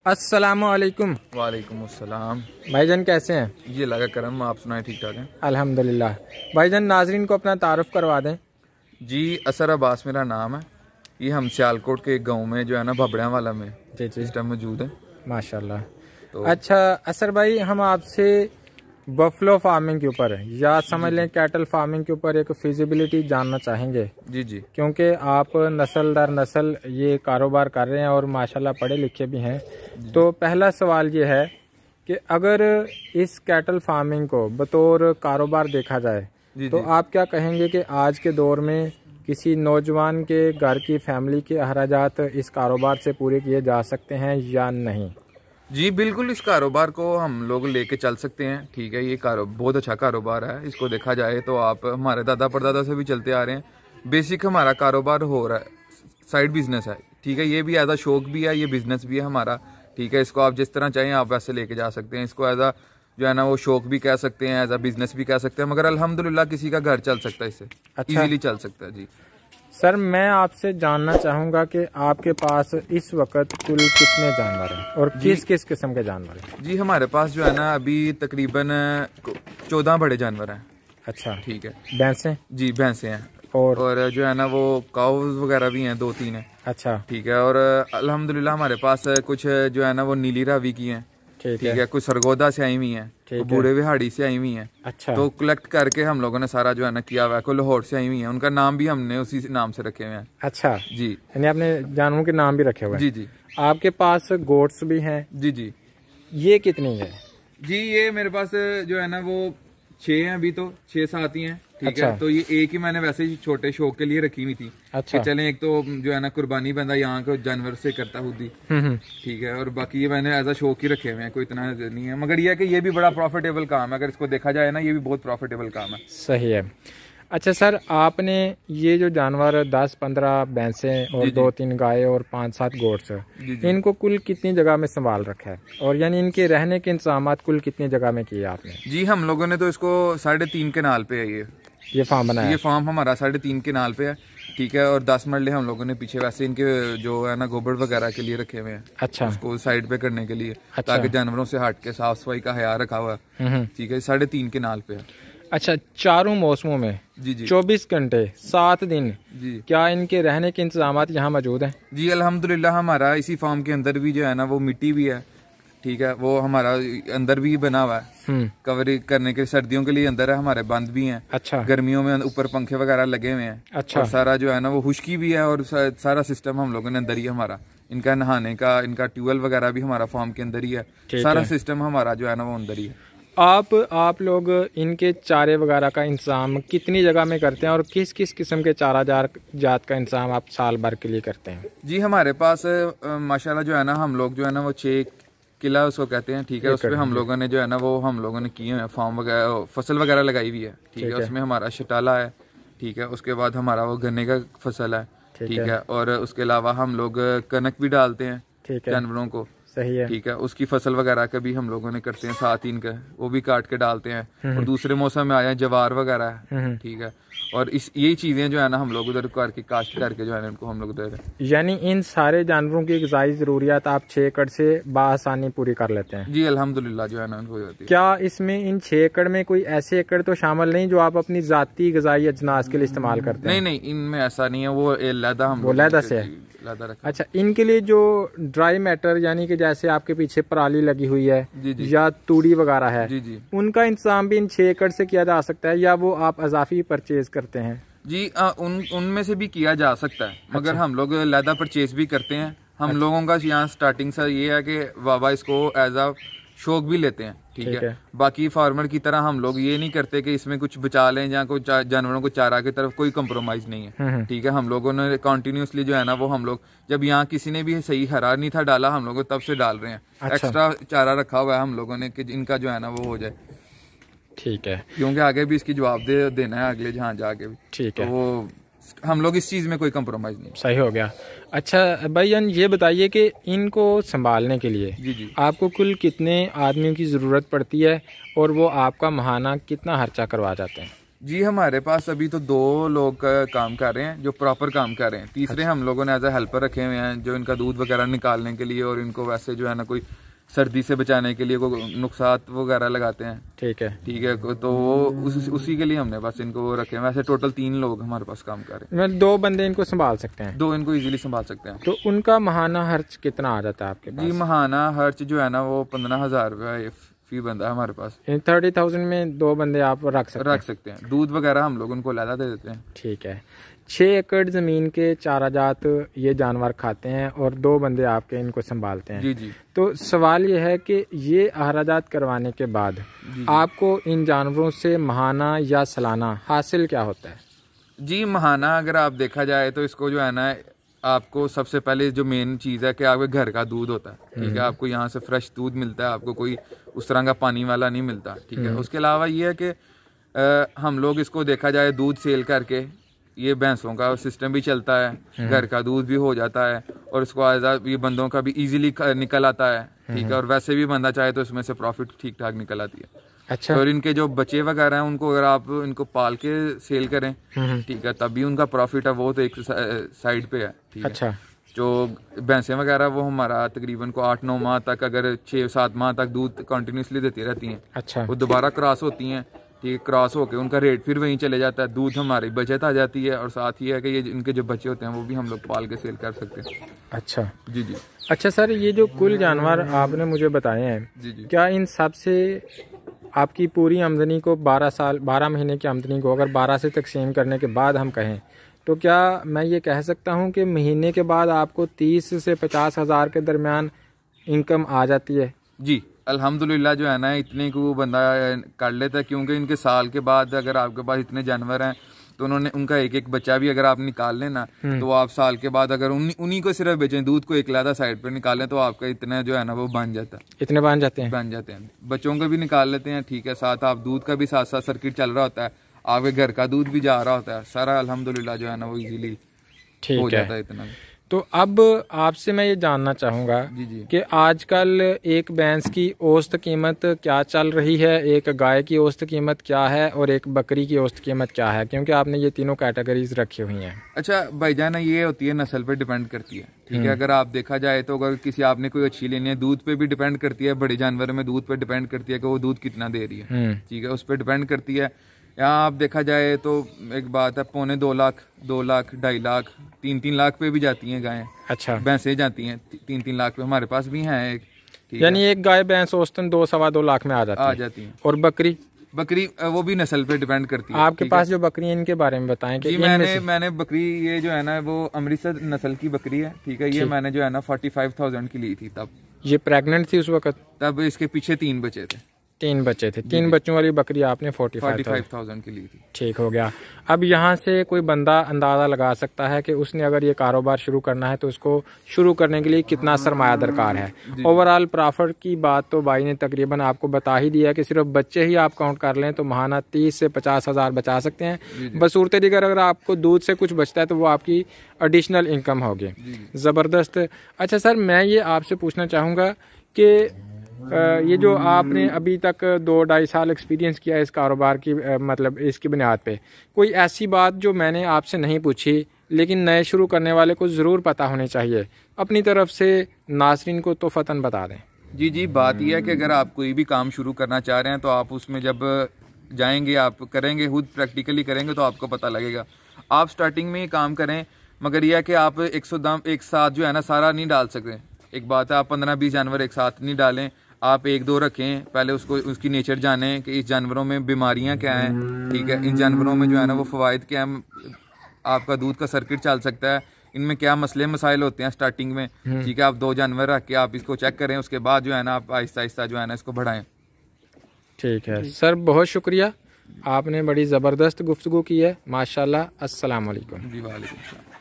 अस्सलामुअलैकुम। वालेकुम अस्सलाम। भाईजान कैसे हैं? ये लगा करम, आप सुनाए ठीक ठाक हैं? अल्हम्दुलिल्लाह। भाईजान नाजरीन को अपना तारुफ करवा दें। जी असर अब्बास मेरा नाम है। ये हम सियालकोट के एक गांव में जो है ना भबड़ियाँ वाला में जी जी इस टाइम मौजूद है। माशाल्लाह। तो अच्छा असर भाई, हम आपसे बफलो फार्मिंग के ऊपर या समझ लें कैटल फार्मिंग के ऊपर एक फिजिबिलिटी जानना चाहेंगे, जी जी क्योंकि आप नस्ल दर नस्ल ये कारोबार कर रहे हैं और माशाल्लाह पढ़े लिखे भी हैं। तो पहला सवाल ये है कि अगर इस कैटल फार्मिंग को बतौर कारोबार देखा जाए तो आप क्या कहेंगे कि आज के दौर में किसी नौजवान के घर की फैमिली के अखराजात इस कारोबार से पूरे किए जा सकते हैं या नहीं? जी बिल्कुल, इस कारोबार को हम लोग लेके चल सकते हैं। ठीक है, ये बहुत अच्छा कारोबार है। इसको देखा जाए तो आप हमारे दादा परदादा से भी चलते आ रहे हैं। बेसिक हमारा कारोबार हो रहा है, साइड बिजनेस है। ठीक है, ये भी एज अ शौक भी है, ये बिजनेस भी है हमारा। ठीक है, इसको आप जिस तरह चाहें आप वैसे लेके जा सकते हैं। इसको एज अ जो है ना वो शौक भी कह सकते हैं, एज अ बिजनेस भी कह सकते हैं। मगर अल्हम्दुलिल्लाह किसी का घर चल सकता है इससे, इजीली चल सकता है। जी सर, मैं आपसे जानना चाहूँगा कि आपके पास इस वक्त कुल कितने जानवर हैं और किस किस किस्म के जानवर हैं? जी हमारे पास जो है ना अभी तकरीबन 14 बड़े जानवर हैं। अच्छा, ठीक है। भैंसें? जी भैंसे हैं और जो है ना वो काउज वगैरह भी हैं, 2-3 हैं। अच्छा, ठीक है। और अल्हम्दुलिल्लाह हमारे पास कुछ जो है ना वो नीली रावी की हैं। ठीक है। कुछ सरगोदा से आई हुई हैं, बूढ़े विहाड़ी से आई हुई हैं। अच्छा, तो कलेक्ट करके हम लोगों ने सारा जो है ना किया हुआ है। कोई लाहौर से आई हुई है, उनका नाम भी हमने उसी नाम से रखे हुए हैं। अच्छा जी, यानी आपने जानवरों के नाम भी रखे हुए हैं? जी जी। आपके पास गोट्स भी हैं? जी जी। ये कितनी है? जी ये मेरे पास जो है ना वो 6 हैं, अभी तो 6-7 ही हैं। ठीक अच्छा। है। तो ये एक ही मैंने वैसे ही छोटे शौक के लिए रखी हुई थी। अच्छा। कि चलें, एक तो जो है ना कुर्बानी बंदा यहाँ को जानवर से करता खुद ही। ठीक है। और बाकी ये मैंने एज अ शौक ही रखे हुए हैं, कोई इतना नहीं है। मगर ये है कि ये भी बड़ा प्रॉफिटेबल काम है, अगर इसको देखा जाए ना, ये भी बहुत प्रॉफिटेबल काम है। सही है। अच्छा सर, आपने ये जो जानवर 10-15 भैंसें और 2-3 गाय और 5-7 गोट्स, इनको कुल कितनी जगह में संभाल रखा है और यानी इनके रहने के इंतजाम कुल कितनी जगह में किए आपने? जी हम लोगों ने तो इसको 3.5 केनाल पे है ये फार्म बनाया। ये फार्म हमारा 3.5 केनाल पे है। ठीक है। और 10 मरले हम लोगों ने पीछे वैसे इनके जो है ना गोबर वगैरह के लिए रखे हुए हैं। अच्छा। उसको साइड पे करने के लिए। अच्छा। ताकि जानवरों से हट के साफ सफाई का ख्याल रखा हुआ है। ठीक है। 3.5 केनाल पे है। अच्छा, चारों मौसमों में जी जी 24 घंटे 7 दिन जी क्या इनके रहने के इंतजाम यहाँ मौजूद हैं? जी अल्हम्दुलिल्लाह हमारा इसी फार्म के अंदर भी जो है ना वो मिट्टी भी है। ठीक है। वो हमारा अंदर भी बना हुआ है, कवरिंग करने के, सर्दियों के लिए अंदर है हमारे, बंद भी हैं। अच्छा। गर्मियों में ऊपर पंखे वगैरह लगे हुए हैं। अच्छा। और सारा जो है ना वो खुश्की भी है और सारा सिस्टम हम लोगों ने अंदर ही हमारा, इनका नहाने का, इनका ट्यूबवेल वगैरह भी हमारा फार्म के अंदर ही है। सारा सिस्टम हमारा जो है ना वो अंदर ही है। आप लोग इनके चारे वगैरह का इंतजाम कितनी जगह में करते हैं और किस किस किस्म के चारा जात का इंतजाम आप साल भर के लिए करते हैं? जी हमारे पास माशाल्लाह जो है ना हम लोग जो है ना वो 6 किला उसको कहते हैं। ठीक है। उसमें हम लोगों ने जो है ना वो हम लोगों ने किए हैं फार्म वगैरह, फसल वगैरह लगाई हुई है। ठीक है। उसमें हमारा शटाला है। ठीक है। उसके बाद हमारा वो गन्ने का फसल है। ठीक है। और उसके अलावा हम लोग कनक भी डालते हैं जानवरों को। सही है। ठीक है। उसकी फसल वगैरह का भी हम लोगों ने करते हैं, 7-3 का वो भी काट के डालते हैं। और दूसरे मौसम में आया जवार वगैरह है। ठीक है। और यही चीजें जो है ना हम लोग उधर करके काश्त करके जो है ना इनको हम लोग दे रहे हैं। यानी इन सारे जानवरों की ग़िज़ाई ज़रूरियात आप 6 एकड़ से बासानी पूरी कर लेते हैं? जी अल्हम्दुलिल्लाह जो है ना हो जाती है। क्या इसमें इन 6 एकड़ में कोई ऐसे एकड़ तो शामिल नहीं जो आप अपनी जाती ग़िज़ाई अजनास के लिए इस्तेमाल करते हैं? नहीं, इनमें ऐसा नहीं है। वो लैदा हम लैदा से है। अच्छा, इनके लिए जो ड्राई मैटर यानी कि जैसे आपके पीछे पराली लगी हुई है या तूड़ी वगैरह है, उनका इंतजाम भी इन 6 एकड़ से किया जा सकता है या वो आप अजाफी परचेज करते हैं? जी उनमें से भी किया जा सकता है। मगर हम लोग लैदा परचेज भी करते हैं। हम लोगों का यहाँ स्टार्टिंग से ये है कि बाबा इसको एज अ शौक भी लेते हैं। ठीक है। बाकी फार्मर की तरह हम लोग ये नहीं करते कि इसमें कुछ बचा लें या कुछ जानवरों को चारा की तरफ कोई कंप्रोमाइज नहीं है। ठीक है। हम लोगों ने कॉन्टिन्यूसली जो है ना वो हम लोग, जब यहाँ किसी ने भी सही हरा नहीं था डाला, हम लोग तब से डाल रहे हैं। अच्छा। एक्स्ट्रा चारा रखा हुआ है हम लोगों ने कि इनका जो है ना वो हो जाए। ठीक है। क्योंकि आगे भी इसकी जवाब देना है अगले जहाँ जाके भी। ठीक है। तो वो हम लोग इस चीज़ में कोई कंप्रोमाइज़ नहीं। सही हो गया। अच्छा भाईजान, ये बताइए कि इनको संभालने के लिए जी आपको कुल कितने आदमियों की ज़रूरत पड़ती है और वो आपका माहाना कितना खर्चा करवा जाते हैं? जी हमारे पास अभी तो 2 लोग काम कर रहे हैं जो प्रॉपर काम कर रहे हैं। तीसरे हम लोगों ने एज ए हेल्पर रखे हुए हैं जो इनका दूध वगैरह निकालने के लिए और इनको वैसे जो है ना कोई सर्दी से बचाने के लिए कोई नुकसान वगैरह लगाते हैं। ठीक है तो वो उसी के लिए हमने बस इनको रखे हैं। वैसे टोटल 3 लोग हमारे पास काम कर रहे हैं। 2 बंदे इनको संभाल सकते हैं? 2 इनको इजीली संभाल सकते हैं। तो उनका महाना खर्च कितना आ जाता है आपके पास? जी महाना खर्च जो है ना वो 15,000 रुपये फी बंदा है हमारे पास। 30,000 में 2 बंदे आप रख सकते हैं। दूध वगैरह हम लोग उनको लैदा दे देते हैं। ठीक है। 6 एकड़ ज़मीन के चाराजात ये जानवर खाते हैं और 2 बंदे आपके इनको संभालते हैं। जी। तो सवाल ये है कि ये आहराजात करवाने के बाद आपको इन जानवरों से महाना या सालाना हासिल क्या होता है? जी महाना अगर आप देखा जाए तो इसको जो है ना आपको सबसे पहले जो मेन चीज़ है कि आपके घर का दूध होता है। ठीक है, आपको यहाँ से फ्रेश दूध मिलता है, आपको कोई उस तरह का पानी वाला नहीं मिलता। ठीक है, उसके अलावा ये है कि हम लोग इसको देखा जाए दूध सेल करके ये भैंसों का सिस्टम भी चलता है, घर का दूध भी हो जाता है और इसको आज़ाद ये बंदों का भी इजीली निकल आता है। ठीक है, और वैसे भी बंदा चाहे तो इसमें से प्रॉफिट ठीक ठाक निकल आती है। अच्छा। और इनके जो बच्चे वगैरह हैं उनको अगर आप इनको पाल के सेल करें ठीक है तब भी उनका प्रॉफिट है, वो तो एक साइड पे है। ठीक है। अच्छा। जो भैंसें वगैरह वो हमारा तकरीबन को 8-9 माह तक अगर 6-7 माह तक दूध कंटिन्यूसली देती रहती हैं। अच्छा। वो दोबारा क्रॉस होती हैं। ठीक है, क्रॉस होके उनका रेट फिर वहीं चले जाता है, दूध हमारी बचत आ जाती है और साथ ही है कि ये इनके जो बच्चे होते हैं वो भी हम लोग पाल के सेल कर सकते हैं। अच्छा जी। अच्छा सर, ये जो कुल जानवर आपने मुझे बताए हैं जी क्या इन सब से आपकी पूरी आमदनी को 12 महीने की आमदनी को अगर 12 से तकसीम करने के बाद हम कहें तो क्या मैं ये कह सकता हूँ कि महीने के बाद आपको 30 से 50 हज़ार के दरमियान इनकम आ जाती है? जी अल्हम्दुलिल्लाह जो है ना इतने को बंदा कर लेता है, क्योंकि इनके साल के बाद अगर आपके पास इतने जानवर हैं तो उन्होंने उनका एक बच्चा भी अगर आप निकाल लें ना तो आप साल के बाद अगर उन्हीं को सिर्फ बेचें, दूध को एक लादा साइड पर निकालें तो आपका इतना जो है ना वो बन जाता है। इतने बन जाते हैं? बच्चों को भी निकाल लेते हैं। ठीक है, साथ आप दूध का भी साथ साथ सर्किट चल रहा होता है, आपके घर का दूध भी जा रहा होता है, सारा अल्हम्दुलिल्लाह जो है ना वो इजीली हो जाता है इतना। तो अब आपसे मैं ये जानना चाहूँगा कि आजकल एक भैंस की औसत कीमत क्या चल रही है, एक गाय की औसत कीमत क्या है और एक बकरी की औसत कीमत क्या है, क्योंकि आपने ये तीनों कैटेगरीज रखी हुई हैं? अच्छा भाईजान, ये होती है नस्ल पे डिपेंड करती है। ठीक है, अगर आप देखा जाए तो अगर किसी आपने कोई अच्छी लेनी है, दूध पे भी डिपेंड करती है, बड़े जानवर में दूध पे डिपेंड करती है कि वो दूध कितना दे रही है। ठीक है, उस पर डिपेंड करती है। यहाँ आप देखा जाए तो एक बात है 2.25 लाख 2 लाख 2.5 लाख 3-3 लाख पे भी जाती हैं गायें। अच्छा। भैंसें जाती हैं 3-3 लाख पे, हमारे पास भी हैं एक। यानी एक गाय भैंस औसतन 2-2.5 लाख में आ जाती है। और बकरी वो भी नस्ल पे डिपेंड करती है। आपके पास जो बकरी है इनके बारे में बताएं कि मैंने बकरी ये जो है ना वो अमृतसर नस्ल की बकरी है। ठीक है, ये मैंने जो है ना 45,000 की ली थी तब। ये प्रेग्नेंट थी उस वक्त? तब इसके पीछे 3 बच्चे थे। 3 बच्चे थे। 3 बच्चों वाली बकरी आपने 45,000 की ली थी। ठीक हो गया। अब यहाँ से कोई बंदा अंदाज़ा लगा सकता है कि उसने अगर ये कारोबार शुरू करना है तो उसको शुरू करने के लिए कितना सरमाया दरकार है। ओवरऑल प्रॉफिट की बात तो भाई ने तकरीबन आपको बता ही दिया कि सिर्फ बच्चे ही आप काउंट कर लें तो महाना 30 से 50 हज़ार बचा सकते हैं। बसूरत दीगर अगर आपको दूध से कुछ बचता है तो वो आपकी एडिशनल इनकम होगी। ज़बरदस्त। अच्छा सर, मैं ये आपसे पूछना चाहूँगा कि ये जो आपने अभी तक 2-2.5 साल एक्सपीरियंस किया इस कारोबार की मतलब इसकी बुनियाद पे, कोई ऐसी बात जो मैंने आपसे नहीं पूछी लेकिन नए शुरू करने वाले को ज़रूर पता होनी चाहिए, अपनी तरफ से नाज़रीन को तो फ़तन बता दें? जी, बात यह है कि अगर आप कोई भी काम शुरू करना चाह रहे हैं तो आप उसमें जब जाएंगे, आप करेंगे, खुद प्रैक्टिकली करेंगे तो आपको पता लगेगा। आप स्टार्टिंग में ही काम करें, मगर यह है कि आप एक साथ जो है ना सारा नहीं डाल सकते। एक बात है, आप 15-20 जानवर एक साथ नहीं डालें, आप 1-2 रखें, पहले उसकी नेचर जानें कि इस जानवरों में बीमारियां क्या हैं। ठीक है, इन जानवरों में जो है ना वो फ़वाइद क्या हैं, आपका दूध का सर्किट चल सकता है, इनमें क्या मसले मसाइल होते हैं स्टार्टिंग में। ठीक है, आप 2 जानवर रख के आप इसको चेक करें, उसके बाद जो है ना आप आहिस्ता आहिस्ता जो है ना इसको बढ़ाएं। ठीक है सर, बहुत शुक्रिया, आपने बड़ी ज़बरदस्त गुफ्तगू की है, माशाल्लाह। अस्सलाम वालेकुम। जी वालेकुम सलाम।